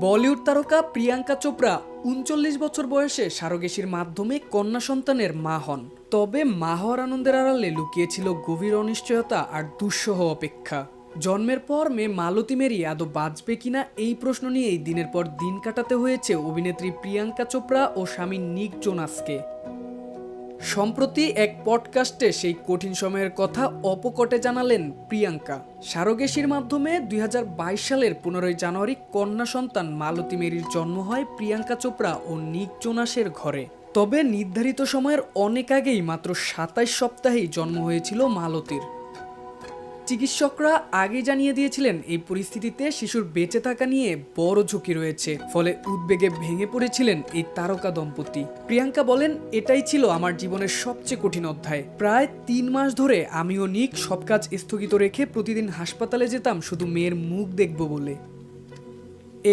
বলিউড তারকা প্রিয়াঙ্কা চোপড়া ৩৯ বছর বয়সে সারোগেসির মাধ্যমে কন্যা সন্তানের মা হন। তবে মা হওয়ার আনন্দের আড়ালে লুকিয়েছিল গভীর অনিশ্চয়তা আর দুঃসহ অপেক্ষা। জন্মের পর মেয়ে মালতী মেরি আদৌ বাঁচবে কিনা এই প্রশ্ন নিয়েই দিনের পর দিন কাটাতে হয়েছে অভিনেত্রী প্রিয়াঙ্কা চোপড়া ও স্বামী নিক জোনাসকে। সম্প্রতি এক পডকাস্টে সেই কঠিন সময়ের কথা অপকটে জানালেন প্রিয়াঙ্কা। সারোগেসির মাধ্যমে ২০২২ সালের ১৫ জানুয়ারি কন্যা সন্তান মালতী মেরির জন্ম হয় প্রিয়াঙ্কা চোপড়া ও নিক জোনাসের ঘরে। তবে নির্ধারিত সময়ের অনেক আগেই মাত্র ২৭ সপ্তাহেই জন্ম হয়েছিল মালতীর। চিকিৎসকরা আগে জানিয়ে দিয়েছিলেন এই পরিস্থিতিতে শিশুর বেঁচে থাকা নিয়ে বড় ঝুঁকি রয়েছে, ফলে উদ্বেগে ভেঙে পড়েছিলেন এই তারকা দম্পতি। প্রিয়াঙ্কা বলেন, এটাই ছিল আমার জীবনের সবচেয়ে কঠিন অধ্যায়। প্রায় ৩ মাস ধরে আমি ও নিক সব কাজ স্থগিত রেখে প্রতিদিন হাসপাতালে যেতাম শুধু মেয়ের মুখ দেখব বলে।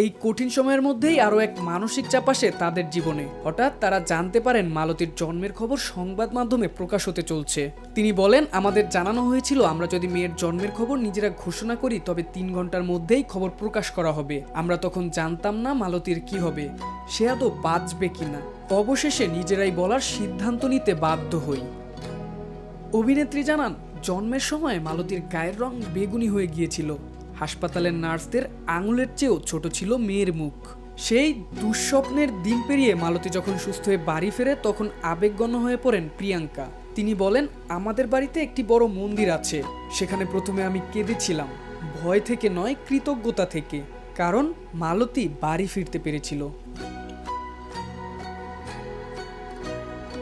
এই কঠিন সময়ের মধ্যেই আরও এক মানসিক চাপ আসে তাদের জীবনে। হঠাৎ তারা জানতে পারেন মালতীর জন্মের খবর সংবাদ মাধ্যমে প্রকাশ হতে চলছে। তিনি বলেন, আমাদের জানানো হয়েছিল আমরা যদি মেয়ের জন্মের খবর নিজেরা ঘোষণা করি তবে ৩ ঘন্টার মধ্যেই খবর প্রকাশ করা হবে। আমরা তখন জানতাম না মালতীর কি হবে, সে আদৌ বাঁচবে কিনা। অবশেষে নিজেরাই বলার সিদ্ধান্ত নিতে বাধ্য হই। অভিনেত্রী জানান, জন্মের সময় মালতীর গায়ের রং বেগুনি হয়ে গিয়েছিল। হাসপাতালের নার্সদের আঙুলের চেয়েও ছোট ছিল মেয়ের মুখ। সেই দুঃস্বপ্নের দিন পেরিয়ে মালতী যখন সুস্থ হয়ে বাড়ি ফেরে তখন আবেগঘন হয়ে পড়েন প্রিয়াঙ্কা। তিনি বলেন, আমাদের বাড়িতে একটি বড় মন্দির আছে, সেখানে প্রথমে আমি কেঁদেছিলাম, ভয় থেকে নয়, কৃতজ্ঞতা থেকে, কারণ মালতী বাড়ি ফিরতে পেরেছিল।